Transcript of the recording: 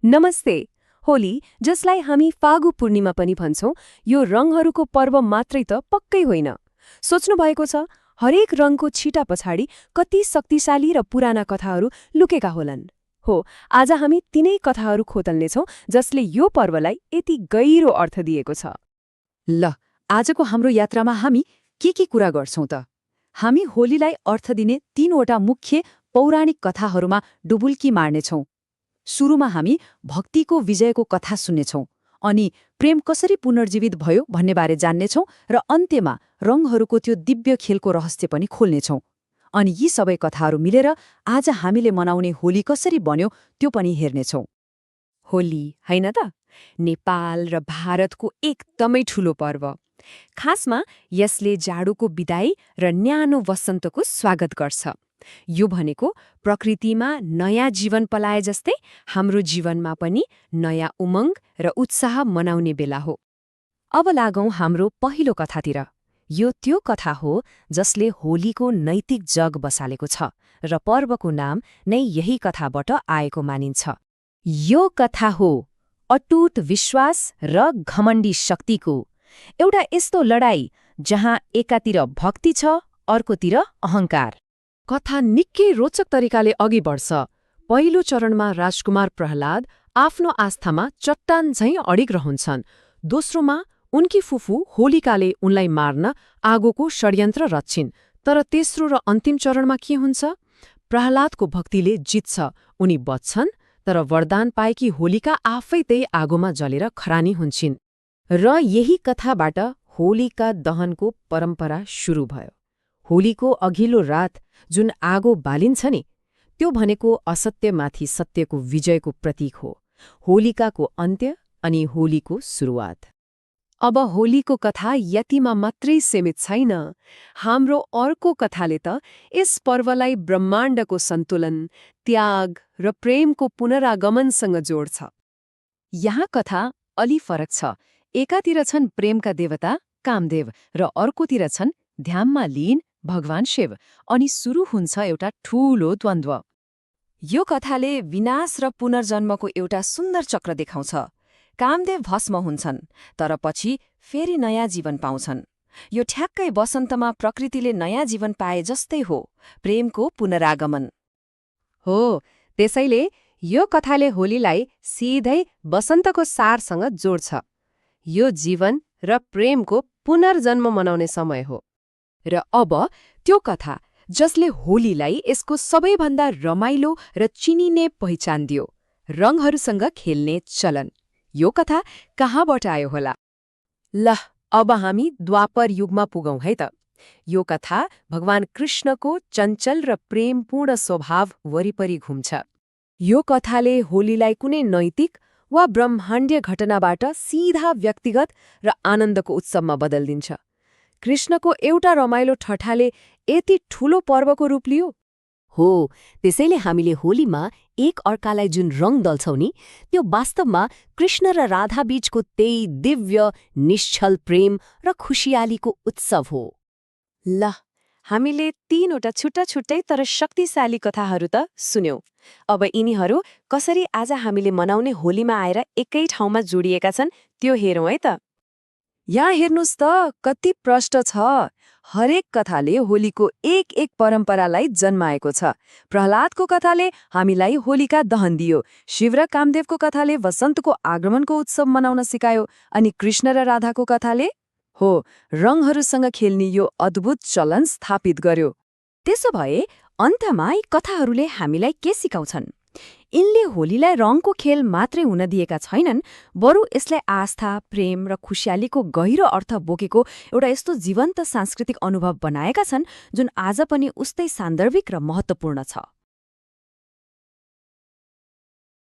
नमस्ते। होली, जसलाई हामी फागु पूर्णिमा पनि भन्छौं, यो रंगहरूको पर्व मात्रै त पक्कै होइन। सोच्नु भएको छ, हरेक रंगको छिटा पछाडि कति शक्तिशाली र पुराना कथाहरू लुकेका होलान्। हो, आज हामी तिनै कथाहरू खोतल्नेछौं जसले यो पर्वलाई यति गहिरो अर्थ दिएको छ। ल, आजको हाम्रो यात्रामा हामी के कुरा गर्छौं त? हामी होलीलाई अर्थ दिने तीनवटा मुख्य पौराणिक कथाहरूमा डुबुल्की मार्नेछौं। सुरुमा हामी भक्तिको विजयको कथा सुन्नेछौं, अनि प्रेम कसरी पुनर्जीवित भयो भन्ने बारे जान्नेछौं, र अन्त्यमा रंगहरूको त्यो दिव्य खेलको रहस्य पनि खोल्नेछौं। अनि यी सबै कथाहरू मिलेर आज हामीले मनाउने होली कसरी बन्यो त्यो पनि हेर्नेछौं। होली, होइन त? नेपाल र भारतको एकदमै ठूलो पर्व। खासमा यसले जाडोको बिदाई र न्यानो वसन्तको स्वागत गर्छ। यो भनेको प्रकृतिमा नयाँ जीवन पलाए जस्तै हाम्रो जीवनमा पनि नयाँ उमंग र उत्साह मनाउने बेला हो। अब लागौं हाम्रो पहिलो कथातिर। यो त्यो कथा हो जसले होलीको नैतिक जग बसालेको छ, र पर्वको नाम नै यही कथाबाट आएको मानिन्छ। यो कथा हो अटुट विश्वास र घमण्डी शक्तिको। एउटा यस्तो लडाई जहाँ एकातिर भक्ति छ, अर्कोतिर अहंकार। कथा निकै रोचक तरिकाले अघि बढ्छ। पहिलो चरणमा राजकुमार प्रहलाद आफ्नो आस्थामा चट्टान झैं अडिग रहन्छन्। दोस्रोमा उनकी फुफू होलिकाले उनलाई मार्न आगोको षड्यन्त्र रच्छिन्। तर तेस्रो र अन्तिम चरणमा के हुन्छ? प्रहलादको भक्तिले जित्छ, उनी बच्छन्, तर वरदान पाएकी होलिका आफै त्यही आगोमा जलेर खरानी हुन्छिन्। र यही कथाबाट होलिका दहनको परम्परा सुरु भयो। होलीको अघिल्लो रात जुन आगो बालिन्छ नि, त्यो भनेको असत्यमाथि सत्यको विजयको प्रतीक हो। होलिकाको अन्त्य अनि होलीको सुरुवात। अब होलीको कथा यतिमा मात्रै सीमित छैन। हाम्रो अर्को कथाले त यस पर्वलाई ब्रह्माण्डको सन्तुलन, त्याग र प्रेमको पुनरागमनसँग जोड्छ। यहाँ कथा अलि फरक छ। एकातिर छन् प्रेमका देवता कामदेव, र अर्कोतिर छन् ध्यानमा लीन भगवान शिव, अनि सुरु हुन्छ एउटा ठूलो द्वन्द्व। यो कथाले विनाश र पुनर्जन्मको एउटा सुन्दर चक्र देखाउँछ। कामदेव भस्म हुन्छन्, तर पछि फेरि नयाँ जीवन पाउँछन्। यो ठ्याक्कै वसन्तमा प्रकृतिले नयाँ जीवन पाए जस्तै हो, प्रेमको पुनरागमन हो। त्यसैले यो कथाले होलीलाई सिधै वसन्तको सारसँग जोड्छ। यो जीवन र प्रेमको पुनर्जन्म मनाउने समय हो। र अब त्यो कथा जसले होलीलाई यसको सबैभन्दा रमाइलो र चिनिने पहिचान दियो, रंगहरूसँग खेल्ने चलन। यो कथा कहाँबाट आयो होला? ल, अब हामी द्वापर युगमा पुगौं है त। यो कथा भगवान कृष्णको चञ्चल र प्रेमपूर्ण स्वभाव वरिपरि घुम्छ। यो कथाले होलीलाई कुनै नैतिक वा ब्रह्माण्डीय घटनाबाट सीधा व्यक्तिगत र आनन्दको उत्सवमा बदलिदिन्छ। कृष्णको एउटा रमाइलो ठठाले यति ठूलो पर्वको रूप लियो। हो, त्यसैले हामीले होलीमा एक अर्कालाई जुन रंग दल्छौं नि, त्यो वास्तवमा कृष्ण र राधा बीचको त्यही दिव्य निश्चल प्रेम र खुशियालीको उत्सव हो। ल, हामीले तीनवटा छुट्टा-छुट्टै तर शक्तिशाली कथाहरू त सुन्यौं। अब यिनीहरू कसरी आज हामीले मनाउने होलीमा आएर एकै ठाउँमा जोडिएका छन् त्यो हेरौं है त। यहाँ हेर्नुस् त, कति प्रष्ट छ। हरेक कथाले होलीको एक परम्परालाई जन्माएको छ। प्रहलादको कथाले हामीलाई होलिका दहन दियो, शिव र कामदेवको कथाले वसन्तको आगमनको उत्सव मनाउन सिकायो, अनि कृष्ण र राधाको कथाले रंगहरूसँग खेल्ने यो अद्भुत चलन स्थापित गर्यो। त्यसो भए अन्तमा यी कथाहरूले हामीलाई के सिकाउँछन्? यिनले होलीलाई रंगको खेल मात्रै हुन दिएका छैनन्, बरु यसलाई आस्था, प्रेम र खुशियालीको गहिरो अर्थ बोकेको एउटा यस्तो जीवन्त सांस्कृतिक अनुभव बनाएका छन् जुन आज पनि उस्तै सान्दर्भिक र महत्त्वपूर्ण छ।